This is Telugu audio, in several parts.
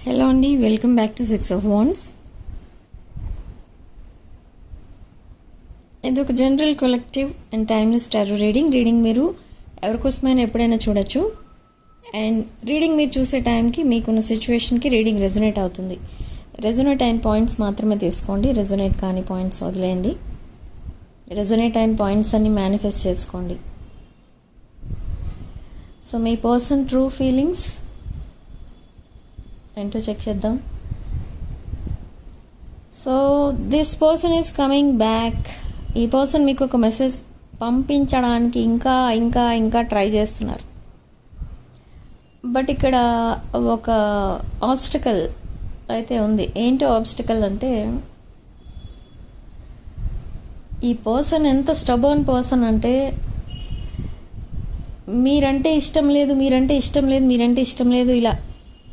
హలో అండి, welcome back to 6 of Wands. ఇది ఒక general collective and timeless tarot reading మీరు ఎవరికోసమైనా ఎప్పుడైనా చూడొచ్చు. అండ్ రీడింగ్ మీరు చూసే టైంకి మీకున్న సిచ్యువేషన్కి రీడింగ్ రెజొనేట్ అవుతుంది. రెజొనేట్ అయిన పాయింట్స్ మాత్రమే తీసుకోండి, రెజొనేట్ కాని పాయింట్స్ వదిలేయండి. రెజొనేట్ అయిన పాయింట్స్ అన్ని మేనిఫెస్ట్ చేసుకోండి. సో మీ పర్సన్ ట్రూ ఫీలింగ్స్ ఏంటో చెక్ చేద్దాం. So this person is coming back. ఈ పర్సన్ మీకు ఒక మెసేజ్ పంపించడానికి ఇంకా ఇంకా ఇంకా ట్రై చేస్తున్నారు. బట్ ఇక్కడ ఒక ఆబ్స్టికల్ అయితే ఉంది. ఏంటో ఆబ్స్టికల్ అంటే, ఈ పర్సన్ ఎంత స్టబర్న్ పర్సన్ అంటే, మీరంటే ఇష్టం లేదు ఇలా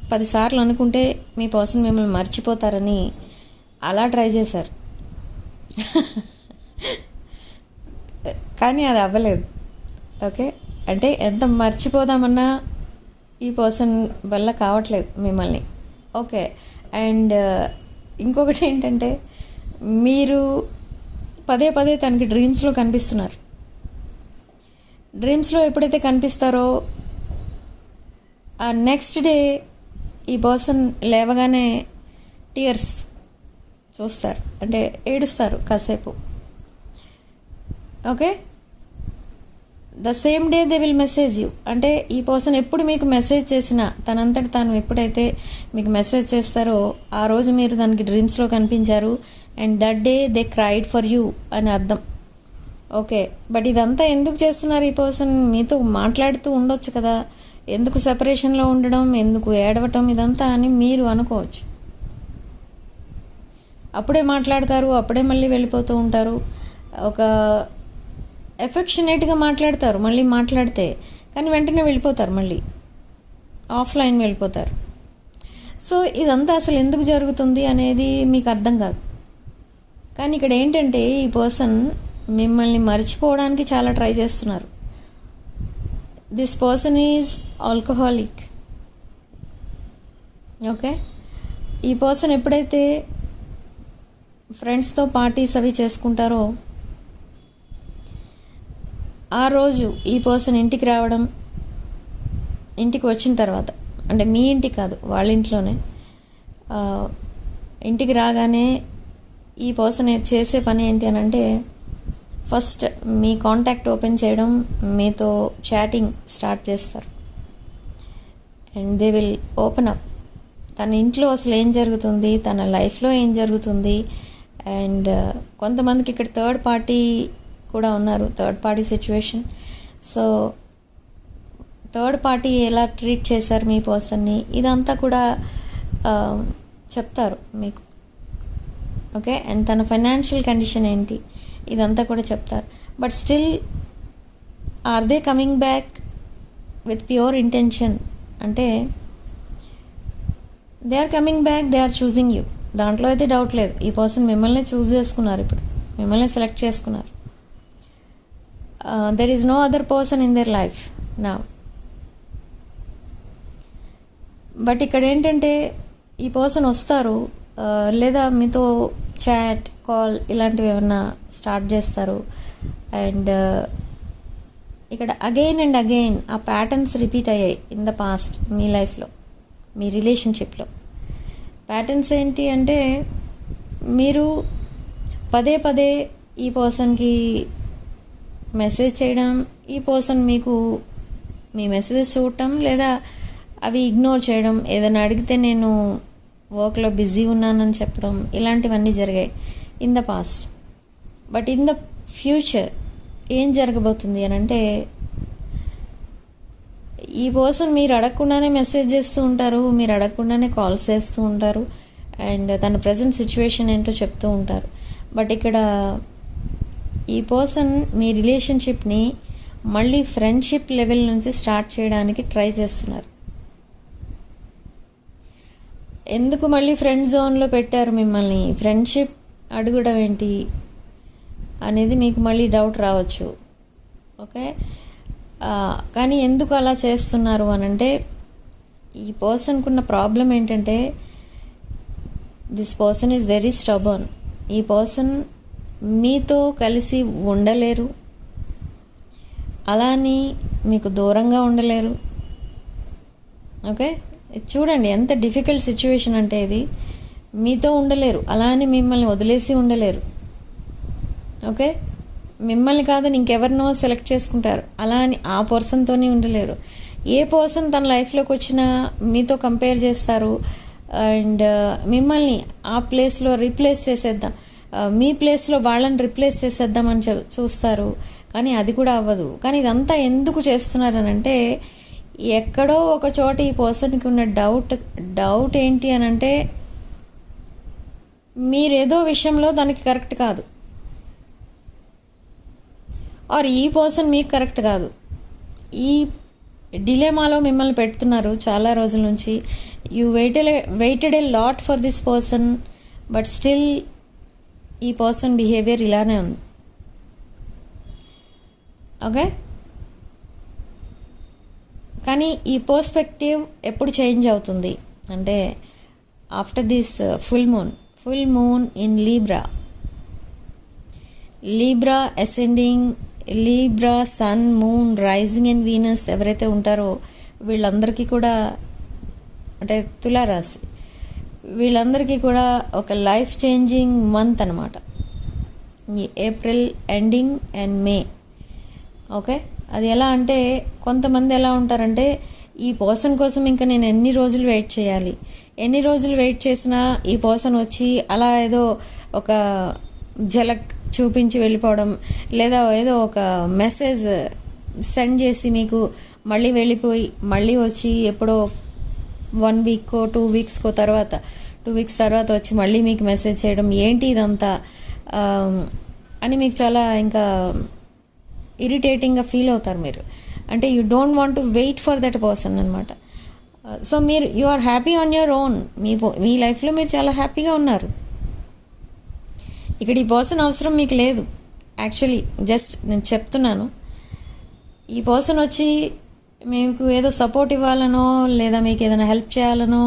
10 సార్లు అనుకుంటే మీ పర్సన్ మిమ్మల్ని మర్చిపోతారని అలా ట్రై చేశారు. కానీ అది అవ్వలేదు. ఓకే, అంటే ఎంత మర్చిపోదామన్నా ఈ పర్సన్ వల్ల కావట్లేదు మిమ్మల్ని. ఓకే, అండ్ ఇంకొకటి ఏంటంటే, మీరు పదే తనకి డ్రీమ్స్లో కనిపిస్తున్నారు. డ్రీమ్స్లో ఎప్పుడైతే కనిపిస్తారో ఆ నెక్స్ట్ డే ఈ పర్సన్ లేవగానే టీయర్స్ చూస్తారు, అంటే ఏడుస్తారు కాసేపు. Okay, the same day they will message you. అంటే ఈ పర్సన్ ఎప్పుడు మీకు మెసేజ్ చేసినా, తనంతట తాను ఎప్పుడైతే మీకు మెసేజ్ చేస్తారో ఆ రోజు మీరు దానికి డ్రీమ్స్లో కనిపించారు. And that day they cried for you అని అర్థం. ఓకే, బట్ ఇదంతా ఎందుకు చేస్తున్నారు? ఈ పర్సన్ మీతో మాట్లాడుతూ ఉండొచ్చు కదా, ఎందుకు సెపరేషన్లో ఉండడం, ఎందుకు ఏడవటం, ఇదంతా అని మీరు అనుకోవచ్చు. అప్పుడే మాట్లాడతారు, అప్పుడే మళ్ళీ వెళ్ళిపోతూ ఉంటారు. ఒక ఎఫెక్షనేట్గా మాట్లాడతారు, మళ్ళీ మాట్లాడితే కానీ వెంటనే వెళ్ళిపోతారు, మళ్ళీ ఆఫ్లైన్ వెళ్ళిపోతారు. సో ఇదంతా అసలు ఎందుకు జరుగుతుంది అనేది మీకు అర్థం కాదు. కానీ ఇక్కడ ఏంటంటే, ఈ పర్సన్ మిమ్మల్ని మర్చిపోవడానికి చాలా ట్రై చేస్తున్నారు. This person is alcoholic. Okay, ఈ పర్సన్ ఎప్పుడైతే ఫ్రెండ్స్తో పార్టీస్ అవి చేసుకుంటారో ఆ రోజు ఈ పర్సన్ ఇంటికి రావడం, ఇంటికి వచ్చిన తర్వాత, అంటే మీ ఇంటికి కాదు వాళ్ళ ఇంట్లోనే, ఇంటికి రాగానే ఈ పర్సన్ చేసే పని ఏంటి అని అంటే, ఫస్ట్ మీ కాంటాక్ట్ ఓపెన్ చేయడం, మీతో చాటింగ్ స్టార్ట్ చేస్తారు. And they will open up. తన ఇంట్లో అసలు ఏం జరుగుతుంది, తన లైఫ్లో ఏం జరుగుతుంది. అండ్ కొంతమందికి ఇక్కడ థర్డ్ పార్టీ కూడా ఉన్నారు, third party situation. So third party ఎలా ట్రీట్ చేశారు మీ పర్సన్ని, ఇదంతా కూడా చెప్తారు మీకు. ఓకే, అండ్ తన ఫైనాన్షియల్ కండిషన్ ఏంటి, ఇదంతా కూడా చెప్తారు. But still are they coming back with pure intention? అంటే they are coming back, they are choosing you. దాంట్లో అయితే డౌట్ లేదు. ఈ పర్సన్ మిమ్మల్ని చూస్ చేసుకున్నారు, ఇప్పుడు మిమ్మల్ని సెలెక్ట్ చేసుకున్నారు. There is no other person in their life now. But ఇక్కడ ఏంటంటే, ఈ పర్సన్ వస్తారు, లేదా మీతో చాట్, కాల్ ఇలాంటివి ఏమన్నా స్టార్ట్ చేస్తారు. అండ్ ఇక్కడ అగైన్ అండ్ అగైన్ ఆ ప్యాటర్న్స్ రిపీట్ అయ్యాయి ఇన్ ద పాస్ట్ మీ లైఫ్లో, మీ రిలేషన్షిప్లో. ప్యాటర్న్స్ ఏంటి అంటే, మీరు పదే ఈ పర్సన్కి మెసేజ్ చేయడం, ఈ పర్సన్ మీకు మీ మెసేజెస్ చూడటం, లేదా అవి ఇగ్నోర్ చేయడం, ఏదైనా అడిగితే నేను వర్క్లో బిజీ ఉన్నానని చెప్పడం, ఇలాంటివన్నీ జరిగాయి in the past. But in the future ఏం జరగబోతుంది అని అంటే, ఈ పర్సన్ మీరు అడగకుండానే మెసేజ్ చేస్తూ ఉంటారు, మీరు అడగకుండానే కాల్స్ చేస్తూ ఉంటారు, అండ్ తన ప్రజెంట్ సిచ్యువేషన్ ఏంటో చెప్తూ ఉంటారు. బట్ ఇక్కడ ఈ పర్సన్ మీ రిలేషన్షిప్ని మళ్ళీ ఫ్రెండ్షిప్ లెవెల్ నుంచి స్టార్ట్ చేయడానికి ట్రై చేస్తున్నారు. ఎందుకు మళ్ళీ ఫ్రెండ్ జోన్లో పెట్టారు మిమ్మల్ని, ఫ్రెండ్షిప్ అడగడం ఏంటి అనేది మీకు మళ్ళీ డౌట్ రావచ్చు. ఓకే, కానీ ఎందుకు అలా చేస్తున్నారు అని అంటే, ఈ పర్సన్కి ఉన్న ప్రాబ్లం ఏంటంటే, this person is very stubborn. ఈ పర్సన్ మీతో కలిసి ఉండలేరు, అలా అని మీకు దూరంగా ఉండలేరు. ఓకే, చూడండి ఎంత డిఫికల్ట్ సిచ్యువేషన్ అంటే ఇది. మీతో ఉండలేరు, అలా అని మిమ్మల్ని వదిలేసి ఉండలేరు. ఓకే, మిమ్మల్ని కాదని ఇంకెవరినో సెలెక్ట్ చేసుకుంటారు, అలా అని ఆ పర్సన్తోనే ఉండలేరు. ఏ పర్సన్ తన లైఫ్లోకి వచ్చినా మీతో కంపేర్ చేస్తారు అండ్ మిమ్మల్ని ఆ ప్లేస్లో రీప్లేస్ చేసేద్దాం, మీ ప్లేస్లో వాళ్ళని రిప్లేస్ చేసేద్దామని చూస్తారు, కానీ అది కూడా అవ్వదు. కానీ ఇదంతా ఎందుకు చేస్తున్నారనంటే, ఎక్కడో ఒక చోట ఈ పర్సన్కి ఉన్న డౌట్ ఏంటి అని అంటే, మీరేదో విషయంలో దానికి కరెక్ట్ కాదు, ఆర్ ఈ పర్సన్ మీకు కరెక్ట్ కాదు. ఈ డిలేమాలో మిమ్మల్ని పెడుతున్నారు చాలా రోజుల నుంచి. You waited a lot for this person, but still ఈ పర్సన్ బిహేవియర్ ఇలానే ఉంది. ఓకే, కానీ ఈ పర్స్పెక్టివ్ ఎప్పుడు చేంజ్ అవుతుంది అంటే, after this full moon in Libra ascending, Libra sun, moon, rising and Venus ఎవరైతే ఉంటారో వీళ్ళందరికీ కూడా, అంటే తులారాశి, వీళ్ళందరికీ కూడా ఒక లైఫ్ చేంజింగ్ మంత్ అనమాట ఈ April ending and May. Okay, అది ఎలా అంటే, కొంతమంది ఎలా ఉంటారంటే, ఈ పర్సన్ కోసం ఇంకా నేను ఎన్ని రోజులు వెయిట్ చేయాలి, ఎన్ని రోజులు వెయిట్ చేసినా ఈ పర్సన్ వచ్చి అలా ఏదో ఒక ఝలక్ చూపించి వెళ్ళిపోవడం, లేదా ఏదో ఒక మెసేజ్ సెండ్ చేసి మీకు మళ్ళీ వెళ్ళిపోయి మళ్ళీ వచ్చి ఎప్పుడో 1 వీక్ 2 వీక్స్కో తర్వాత 2 వీక్స్ తర్వాత వచ్చి మళ్ళీ మీకు మెసేజ్ చేయడం, ఏంటి ఇదంతా అని మీకు చాలా ఇంకా ఇరిటేటింగ్గా ఫీల్ అవుతారు మీరు. అంటే you don't want to wait for that person అనమాట. So you are happy on your own. మీ లైఫ్లో మీరు చాలా హ్యాపీగా ఉన్నారు. ఇక్కడ ఈ పర్సన్ అవసరం మీకు లేదు. యాక్చువల్లీ జస్ట్ నేను చెప్తున్నాను, ఈ పర్సన్ వచ్చి మీకు ఏదో సపోర్ట్ ఇవ్వాలనో, లేదా మీకు ఏదైనా హెల్ప్ చేయాలనో,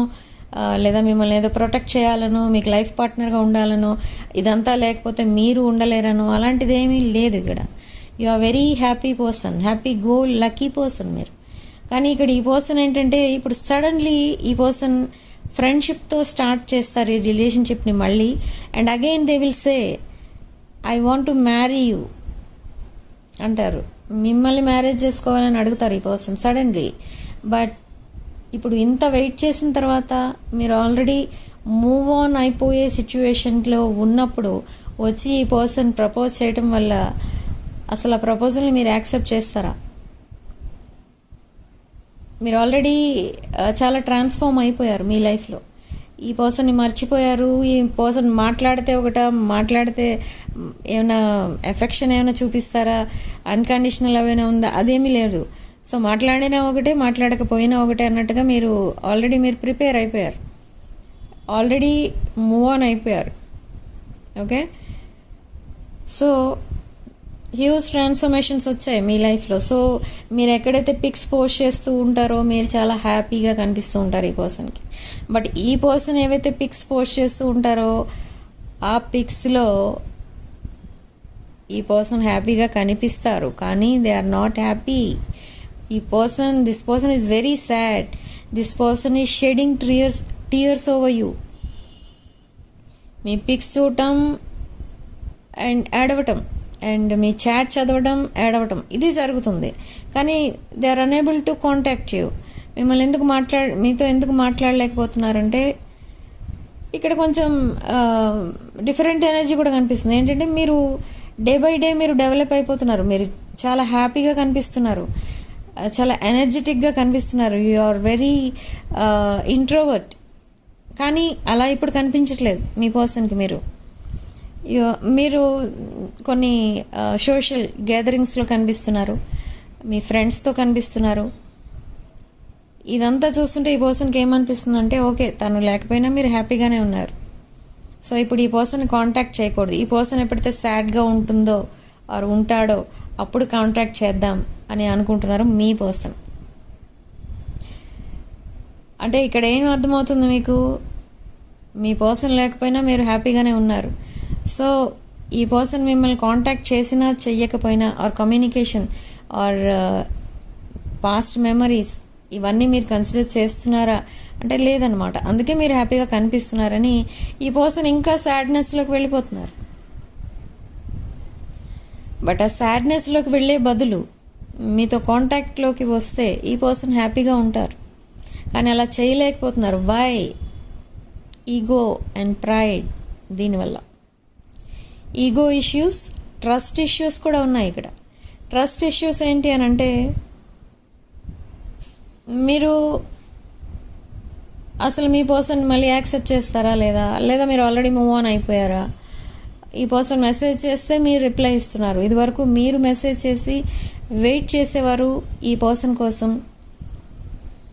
లేదా మిమ్మల్ని ఏదో ప్రొటెక్ట్ చేయాలనో, మీకు లైఫ్ పార్ట్నర్గా ఉండాలనో, ఇదంతా లేకపోతే మీరు ఉండలేరనో అలాంటిది ఏమీ లేదు ఇక్కడ. You are very happy person, happy go lucky person మీరు. కానీ ఇక్కడ ఈ పర్సన్ ఏంటంటే, ఇప్పుడు సడన్లీ ఈ పర్సన్ ఫ్రెండ్షిప్తో స్టార్ట్ చేస్తారు ఈ రిలేషన్షిప్ని మళ్ళీ, and again they will say I want to marry you అంటారు. మిమ్మల్ని మ్యారేజ్ చేసుకోవాలని అడుగుతారు ఈ పర్సన్ సడన్లీ. బట్ ఇప్పుడు ఇంత వెయిట్ చేసిన తర్వాత మీరు ఆల్రెడీ మూవ్ ఆన్ అయిపోయే సిచ్యువేషన్లో ఉన్నప్పుడు వచ్చి ఈ పర్సన్ ప్రపోజ్ చేయటం వల్ల అసలు ఆ ప్రపోజల్ని మీరు యాక్సెప్ట్ చేస్తారా? మీరు ఆల్రెడీ చాలా ట్రాన్స్ఫార్మ్ అయిపోయారు మీ లైఫ్లో. ఈ పర్సన్ని మర్చిపోయారు. ఈ పర్సన్ మాట్లాడితే ఏమైనా ఎఫెక్షన్ ఏమైనా చూపిస్తారా, అన్కండిషనల్ ఏమైనా ఉందా, అదేమీ లేదు. సో మాట్లాడినా ఒకటే, మాట్లాడకపోయినా ఒకటే అన్నట్టుగా మీరు ఆల్రెడీ ప్రిపేర్ అయిపోయారు, ఆల్రెడీ మూవ్ ఆన్ అయిపోయారు. ఓకే, సో హ్యూజ్ ట్రాన్స్ఫర్మేషన్స్ వచ్చాయి మీ లైఫ్లో. సో మీరు ఎక్కడైతే పిక్స్ పోస్ట్ చేస్తూ ఉంటారో మీరు చాలా హ్యాపీగా కనిపిస్తూ ఉంటారు ఈ పర్సన్కి. బట్ ఈ పర్సన్ ఏవైతే పిక్స్ పోస్ట్ చేస్తూ ఉంటారో ఆ పిక్స్లో ఈ పర్సన్ హ్యాపీగా కనిపిస్తారు, కానీ they are not happy. This person is very sad. This person is shedding tears over you. మీ పిక్స్ చూడటం అండ్ ఏడవటం అండ్ మీ చాట్ చదవడం, ఏడవటం, ఇది జరుగుతుంది. కానీ they are unable to contact you. మీతో ఎందుకు మాట్లాడలేకపోతున్నారంటే, ఇక్కడ కొంచెం డిఫరెంట్ ఎనర్జీ కూడా కనిపిస్తుంది. ఏంటంటే మీరు డే బై డే మీరు డెవలప్ అయిపోతున్నారు. మీరు చాలా హ్యాపీగా కనిపిస్తున్నారు, చాలా ఎనర్జెటిక్గా కనిపిస్తున్నారు. You are very introvert. కానీ అలా ఇప్పుడు కనిపించట్లేదు మీ పర్సన్కి. మీరు కొన్ని సోషల్ గ్యాదరింగ్స్లో కనిపిస్తున్నారు, మీ ఫ్రెండ్స్తో కనిపిస్తున్నారు. ఇదంతా చూస్తుంటే ఈ పర్సన్కి ఏమనిపిస్తుంది అంటే, ఓకే తను లేకపోయినా మీరు హ్యాపీగానే ఉన్నారు. సో ఇప్పుడు ఈ పర్సన్ కాంటాక్ట్ చేయకూడదు. ఈ పర్సన్ ఎప్పుడైతే సాడ్గా ఉంటుందో ఆర్ ఉంటాడో అప్పుడు కాంటాక్ట్ చేద్దాం అని అనుకుంటున్నారు మీ పర్సన్. అంటే ఇక్కడ ఏం అర్థమవుతుంది మీకు, మీ పర్సన్ లేకపోయినా మీరు హ్యాపీగానే ఉన్నారు. సో ఈ పర్సన్ మిమ్మల్ని కాంటాక్ట్ చేసినా చెయ్యకపోయినా are communication or past memories ఇవన్నీ మీరు కన్సిడర్ చేస్తున్నారా అంటే లేదనమాట. అందుకే మీరు హ్యాపీగా కనిపిస్తున్నారని ఈ పర్సన్ ఇంకా సాడ్నెస్లోకి వెళ్ళిపోతున్నారు. బట్ ఆ సాడ్నెస్లోకి వెళ్ళే బదులు మీతో కాంటాక్ట్లోకి వస్తే ఈ పర్సన్ హ్యాపీగా ఉంటారు. కానీ అలా చేయలేకపోతున్నారు. వై? Ego and pride. దీనివల్ల ఈగో ఇష్యూస్, ట్రస్ట్ ఇష్యూస్ కూడా ఉన్నాయి ఇక్కడ. ట్రస్ట్ ఇష్యూస్ ఏంటి అని అంటే మీరు అసలు మీ పర్సన్ మళ్ళీ యాక్సెప్ట్ చేస్తారా లేదా మీరు ఆల్రెడీ మూవ్ ఆన్ అయిపోయారా? ఈ పర్సన్ మెసేజ్ చేస్తే మీరు రిప్లై ఇస్తున్నారు. ఇదివరకు మీరు మెసేజ్ చేసి వెయిట్ చేసేవారు ఈ పర్సన్ కోసం.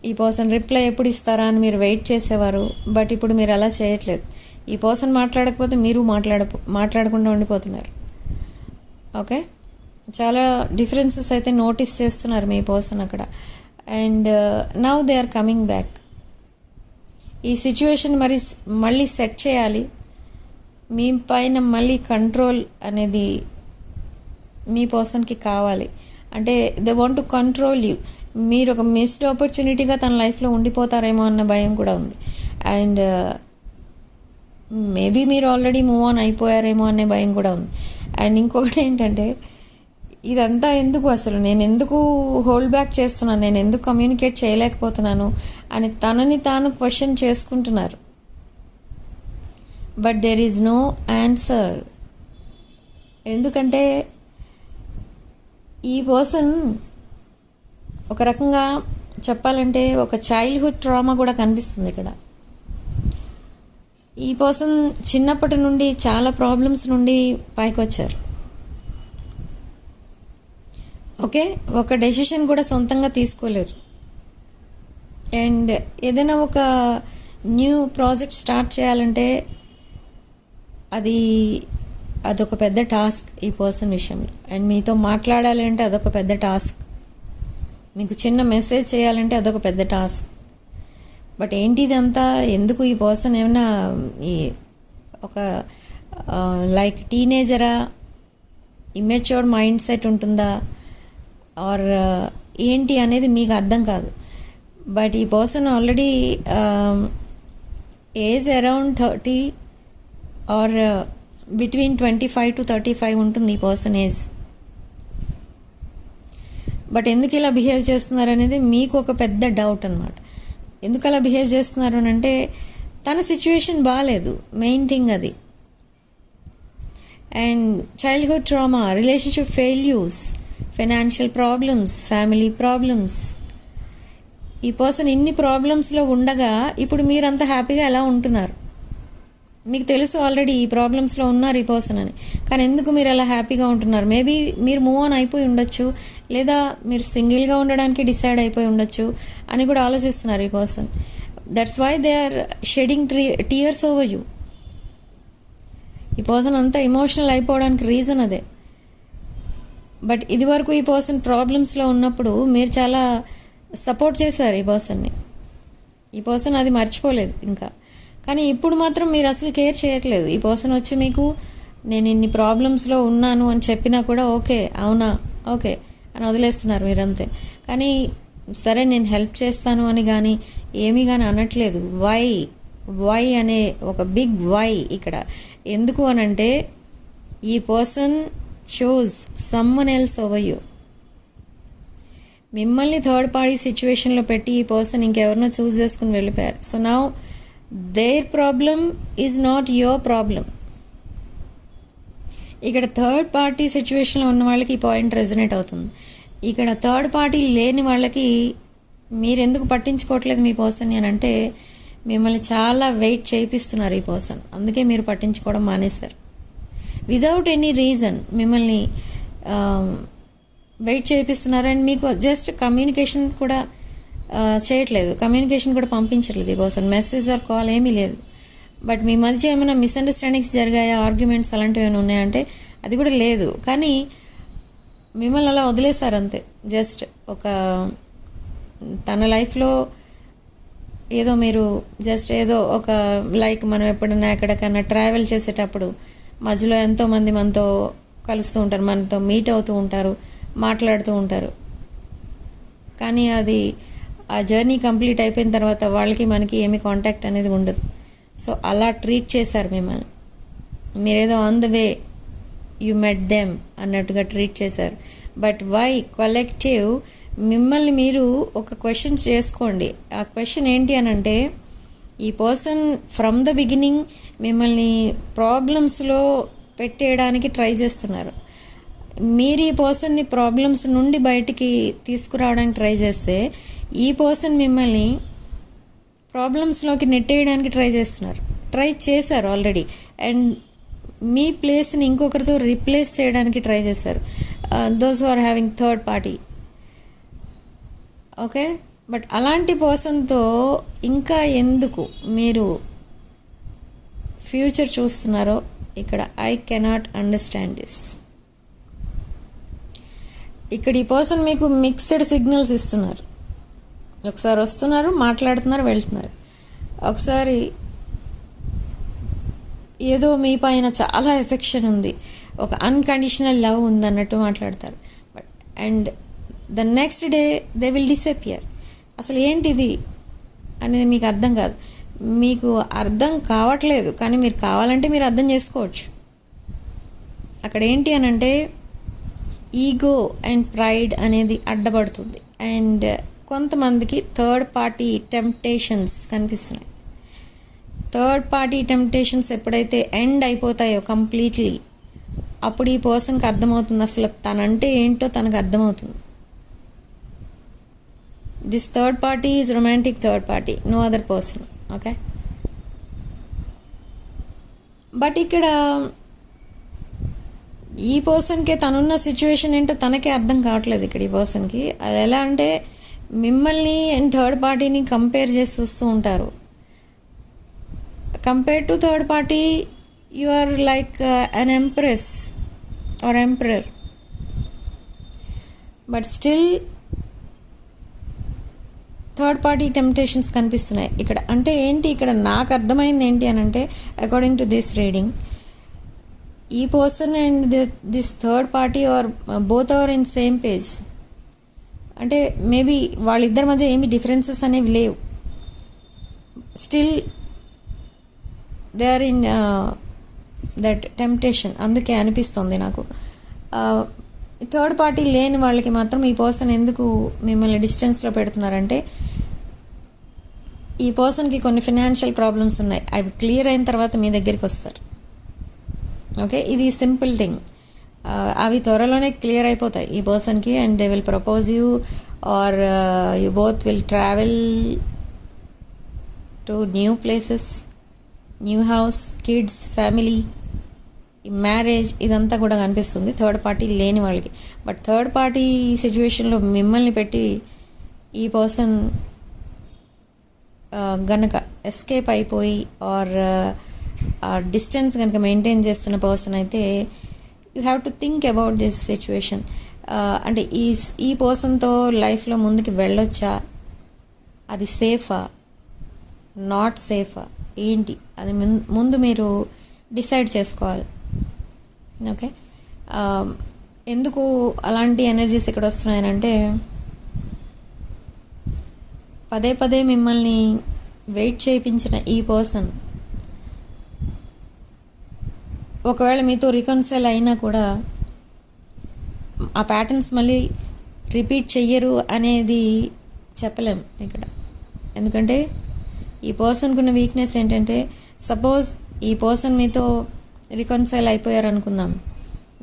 ఈ పర్సన్ రిప్లై ఎప్పుడు ఇస్తారా అని మీరు వెయిట్ చేసేవారు. బట్ ఇప్పుడు మీరు అలా చేయట్లేదు. ఈ పర్సన్ మాట్లాడకపోతే మీరు మాట్లాడకుండా ఉండిపోతున్నారు. ఓకే, చాలా డిఫరెన్సెస్ అయితే నోటీస్ చేస్తున్నారు మీ పర్సన్ అక్కడ. And now they are coming back. ఈ సిచ్యువేషన్ మళ్ళీ సెట్ చేయాలి. మీ పైన మళ్ళీ కంట్రోల్ అనేది మీ పర్సన్కి కావాలి. అంటే they want to control you. మీరు ఒక మిస్డ్ ఆపర్చునిటీగా తన లైఫ్లో ఉండిపోతారేమో అన్న భయం కూడా ఉంది. అండ్ మేబీ మీరు ఆల్రెడీ మూవ్ ఆన్ అయిపోయారేమో అనే భయం కూడా ఉంది. అండ్ ఇంకొకటి ఏంటంటే ఇదంతా ఎందుకు, అసలు నేను ఎందుకు హోల్డ్ బ్యాక్ చేస్తున్నాను, నేను ఎందుకు కమ్యూనికేట్ చేయలేకపోతున్నాను అని తనని తాను క్వశ్చన్ చేసుకుంటున్నారు. But there is no answer. ఎందుకంటే ఈ పర్సన్ ఒక రకంగా చెప్పాలంటే ఒక చైల్డ్హుడ్ ట్రామా కూడా కనిపిస్తుంది ఇక్కడ. ఈ పర్సన్ చిన్నప్పటి నుండి చాలా ప్రాబ్లమ్స్ నుండి పైకి వచ్చారు. ఓకే, ఒక డెసిషన్ కూడా సొంతంగా తీసుకోలేరు. అండ్ ఏదైనా ఒక న్యూ ప్రాజెక్ట్ స్టార్ట్ చేయాలంటే అదొక పెద్ద టాస్క్ ఈ పర్సన్ విషయంలో. అండ్ మీతో మాట్లాడాలి అంటే అదొక పెద్ద టాస్క్. మీకు చిన్న మెసేజ్ చేయాలంటే అదొక పెద్ద టాస్క్. బట్ ఏంటి ఇదంతా ఎందుకు? ఈ పర్సన్ ఏమైనా ఒక లైక్ టీనేజరా, ఇమ్మెచ్యూర్ మైండ్ సెట్ ఉంటుందా ఆర్ ఏంటి అనేది మీకు అర్థం కాదు. బట్ ఈ person already age around 30 or between 25 to 35 ఉంటుంది ఈ పర్సన్ ఏజ్. బట్ ఎందుకు ఇలా బిహేవ్ చేస్తున్నారు అనేది మీకు ఒక పెద్ద డౌట్ అనమాట. ఎందుకు అలా బిహేవ్ చేస్తున్నారు అని అంటే తన సిచ్యువేషన్ బాగాలేదు, మెయిన్ థింగ్ అది. And childhood trauma, relationship failures, financial problems, family problems. ఈ పర్సన్ ఇన్ని ప్రాబ్లమ్స్లో ఉండగా ఇప్పుడు మీరంతా హ్యాపీగా ఎలా ఉంటున్నారు? మీకు తెలుసు ఆల్రెడీ ఈ ప్రాబ్లమ్స్లో ఉన్నారు ఈ పర్సన్ అని. కానీ ఎందుకు మీరు అలా హ్యాపీగా ఉంటున్నారు? మేబీ మీరు మూవ్ ఆన్ అయిపోయి ఉండొచ్చు, లేదా మీరు సింగిల్గా ఉండడానికి డిసైడ్ అయిపోయి ఉండొచ్చు అని కూడా ఆలోచిస్తున్నారు ఈ person. That's why they are shedding tears over you. ఈ పర్సన్ అంతా ఎమోషనల్ అయిపోవడానికి రీజన్ అదే. బట్ ఇది వరకు ఈ పర్సన్ ప్రాబ్లమ్స్లో ఉన్నప్పుడు మీరు చాలా సపోర్ట్ చేశారు ఈ పర్సన్ని. ఈ పర్సన్ అది మర్చిపోలేదు ఇంకా. కానీ ఇప్పుడు మాత్రం మీరు అసలు కేర్ చేయట్లేదు. ఈ పర్సన్ వచ్చి మీకు నేను ఇన్ని ప్రాబ్లమ్స్లో ఉన్నాను అని చెప్పినా కూడా ఓకే, అవునా, ఓకే అని వదిలేస్తున్నారు మీరంతే. కానీ సరే నేను హెల్ప్ చేస్తాను అని కానీ ఏమీ కానీ అనట్లేదు. వై అనే ఒక బిగ్ వై ఇక్కడ. ఎందుకు అనంటే ఈ person chose someone else over you. మిమ్మల్ని థర్డ్ పార్టీ సిచ్యువేషన్లో పెట్టి ఈ పర్సన్ ఇంకెవరినో చూస్ చేసుకుని వెళ్ళిపోయారు. So now there problem is not your problem. ఇక్కడ థర్డ్ పార్టీ సిచ్యువేషన్లో ఉన్న వాళ్ళకి ఈ పాయింట్ రెజనేట్ అవుతుంది. ఇక్కడ థర్డ్ పార్టీ లేని వాళ్ళకి మీరెందుకు పట్టించుకోవట్లేదు మీ పర్సన్ని అని అంటే మిమ్మల్ని చాలా వెయిట్ చేయిస్తున్నారు ఈ పర్సన్. అందుకే మీరు పట్టించుకోవడం మానేశారు. విదౌట్ ఎనీ రీజన్ మిమ్మల్ని వెయిట్ చేయిస్తున్నారు. అండ్ మీకు జస్ట్ కమ్యూనికేషన్ కూడా చేయట్లేదు, కమ్యూనికేషన్ కూడా పంపించట్లేదు ఈ పర్సన్. మెసేజ్ ఆర్ కాల్ ఏమీ లేదు. బట్ మీ మధ్య ఏమైనా మిస్అండర్స్టాండింగ్స్ జరిగాయా, ఆర్గ్యుమెంట్స్ అలాంటివి ఏమైనా ఉన్నాయంటే అది కూడా లేదు. కానీ మిమ్మల్ని అలా వదిలేశారు అంతే. జస్ట్ ఒక తన లైఫ్లో ఏదో మీరు జస్ట్ ఏదో ఒక లైక్ మనం ఎప్పుడైనా ఎక్కడికైనా ట్రావెల్ చేసేటప్పుడు మధ్యలో ఎంతోమంది మనతో కలుస్తూ ఉంటారు, మనతో మీట్ అవుతూ ఉంటారు, మాట్లాడుతూ ఉంటారు. కానీ అది ఆ జర్నీ కంప్లీట్ అయిపోయిన తర్వాత వాళ్ళకి మనకి ఏమి కాంటాక్ట్ అనేది ఉండదు. సో అలా ట్రీట్ చేశారు మిమ్మల్ని. మీరేదో on the way you met them అన్నట్టుగా ట్రీట్ చేశారు. బట్ వై కలెక్టివ్ మిమ్మల్ని మీరు ఒక క్వశ్చన్ చేసుకోండి. ఆ క్వశ్చన్ ఏంటి అని అంటే, ఈ పర్సన్ ఫ్రమ్ ద బిగినింగ్ మిమ్మల్ని ప్రాబ్లమ్స్లో పెట్టేయడానికి ట్రై చేస్తున్నారు. మీరు ఈ పర్సన్ని ప్రాబ్లమ్స్ నుండి బయటికి తీసుకురావడానికి ట్రై చేస్తే, ఈ పర్సన్ మిమ్మల్ని ప్రాబ్లమ్స్లోకి నెట్టేయడానికి ట్రై చేశారు ఆల్రెడీ. అండ్ మీ ప్లేస్ని ఇంకొకరితో రీప్లేస్ చేయడానికి ట్రై చేశారు. Those are having third party. Okay, but అలాంటి పర్సన్తో ఇంకా ఎందుకు మీరు ఫ్యూచర్ చూస్తున్నారో ఇక్కడ ఐ కెనాట్ అండర్స్టాండ్ దిస్. ఇక్కడ ఈ పర్సన్ మీకు మిక్స్డ్ సిగ్నల్స్ ఇస్తున్నారు. ఒకసారి వస్తున్నారు, మాట్లాడుతున్నారు, వెళ్తున్నారు. ఒకసారి ఏదో మీ పైన చాలా ఎఫెక్షన్ ఉంది, ఒక అన్కండిషనల్ లవ్ ఉంది అన్నట్టు మాట్లాడతారు. But and the next day they will disappear. అసలు ఏంటిది అనేది మీకు అర్థం కాదు. మీకు అర్థం కావట్లేదు, కానీ మీరు కావాలంటే మీరు అర్థం చేసుకోవచ్చు. అక్కడ ఏంటి అని అంటే, ఈగో అండ్ ప్రైడ్ అనేది అడ్డపడుతుంది. అండ్ కొంతమందికి థర్డ్ పార్టీ టెంప్టేషన్స్ కనిపిస్తున్నాయి. థర్డ్ పార్టీ టెంప్టేషన్స్ ఎప్పుడైతే ఎండ్ అయిపోతాయో కంప్లీట్లీ, అప్పుడు ఈ పర్సన్కి అర్థమవుతుంది అసలు తనంటే ఏంటో తనకు అర్థమవుతుంది. This third party is romantic third party, no other person. Okay, but ఇక్కడ ఈ పర్సన్కే తనున్న సిచ్యువేషన్ ఏంటో తనకే అర్థం కావట్లేదు. ఇక్కడ ఈ పర్సన్కి అది ఎలా అంటే, మిమ్మల్ని అండ్ థర్డ్ పార్టీని కంపేర్ చేసి చూస్తూ ఉంటారు. Compare to third party you are like an empress or emperor. But still third party temptations కనిపిస్తున్నాయి ఇక్కడ. అంటే ఏంటి, ఇక్కడ నాకు అర్థమైంది ఏంటి అని అంటే, అకార్డింగ్ టు దిస్ రీడింగ్, ఈ person and this third party are both are in same page. అంటే మేబీ వాళ్ళిద్దరి మధ్య ఏమి డిఫరెన్సెస్ అనేవి లేవు. Still they are in that temptation. అందుకే అనిపిస్తుంది నాకు. థర్డ్ పార్టీ లేని వాళ్ళకి మాత్రం ఈ పర్సన్ ఎందుకు మిమ్మల్ని డిస్టెన్స్లో పెడుతున్నారంటే, ఈ పర్సన్కి కొన్ని ఫినాన్షియల్ ప్రాబ్లమ్స్ ఉన్నాయి. అవి క్లియర్ అయిన తర్వాత మీ దగ్గరికి వస్తారు. ఓకే, ఇది సింపుల్ థింగ్. అవి త్వరలోనే క్లియర్ అయిపోతాయి ఈ పర్సన్కి. And they will propose you or you both will travel to new places, new house, kids, family, marriage, ఇదంతా కూడా కనిపిస్తుంది థర్డ్ పార్టీ లేని వాళ్ళకి. బట్ థర్డ్ పార్టీ సిచ్యువేషన్లో మిమ్మల్ని పెట్టి ఈ పర్సన్ గనక ఎస్కేప్ అయిపోయి ఆర్ డిస్టెన్స్ కనుక మెయింటైన్ చేస్తున్న పర్సన్ అయితే, you have to think about this situation. అంటే ఈ పర్సన్తో లైఫ్లో ముందుకు వెళ్ళొచ్చా, అది సేఫా, నాట్ సేఫా, ఏంటి అది ముందు మీరు డిసైడ్ చేసుకోవాలి. ఓకే, ఎందుకు అలాంటి ఎనర్జీస్ ఇక్కడ వస్తున్నాయనంటే, పదే పదే మిమ్మల్ని వెయిట్ చేయించిన ఈ పర్సన్ ఒకవేళ మీతో రికన్సైల్ అయినా కూడా ఆ ప్యాటర్న్స్ మళ్ళీ రిపీట్ చెయ్యరు అనేది చెప్పలేం ఇక్కడ. ఎందుకంటే ఈ పర్సన్కి ఉన్న వీక్నెస్ ఏంటంటే, సపోజ్ ఈ పర్సన్ మీతో రికన్సైల్ అయిపోయారు అనుకుందాం,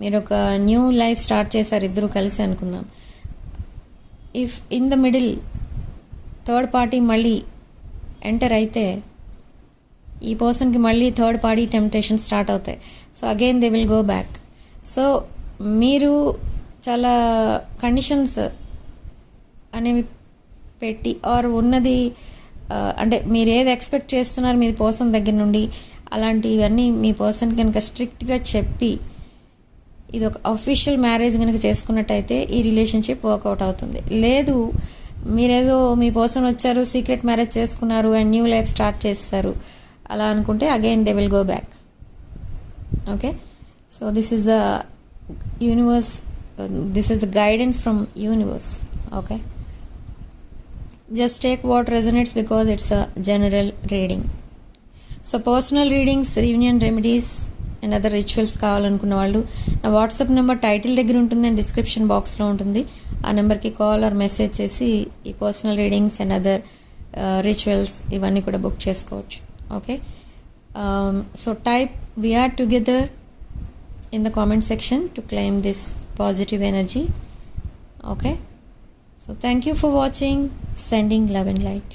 మీరు ఒక న్యూ లైఫ్ స్టార్ట్ చేశారు ఇద్దరు కలిసి అనుకుందాం. If in the middle third party మళ్ళీ ఎంటర్ అయితే, ఈ పర్సన్కి మళ్ళీ థర్డ్ పార్టీ టెంప్టేషన్ స్టార్ట్ అవుతాయి. So again they will go back. So మీరు చాలా కండిషన్స్ అనేవి పెట్టి ఆర్ ఉన్నది అంటే మీరు ఏది ఎక్స్పెక్ట్ చేస్తున్నారు మీ పర్సన్ దగ్గర నుండి, అలాంటివన్నీ మీ పర్సన్ కనుక స్ట్రిక్ట్గా చెప్పి ఇది ఒక అఫీషియల్ మ్యారేజ్ కనుక చేసుకున్నట్టయితే ఈ రిలేషన్షిప్ వర్కౌట్ అవుతుంది. లేదు మీరేదో మీ పర్సన్ వచ్చారు, సీక్రెట్ మ్యారేజ్ చేసుకున్నారు అండ్ న్యూ లైఫ్ స్టార్ట్ చేస్తారు అలా అనుకుంటే again they will go back. Okay, so this is the universe, this is the guidance from universe. Okay, just take what resonates because it's a general reading. So personal readings, reunion remedies and other rituals కావాలనుకున్న వాళ్ళు నా వాట్సాప్ నెంబర్ టైటిల్ దగ్గర ఉంటుంది అండ్ డిస్క్రిప్షన్ బాక్స్లో ఉంటుంది. ఆ నెంబర్కి కాల్ ఆర్ మెసేజ్ చేసి ఈ personal readings and other rituals ఇవన్నీ కూడా బుక్ చేసుకోవచ్చు. Okay, so type we are together in the comment section to claim this positive energy. Okay, so thank you for watching. Sending love and light.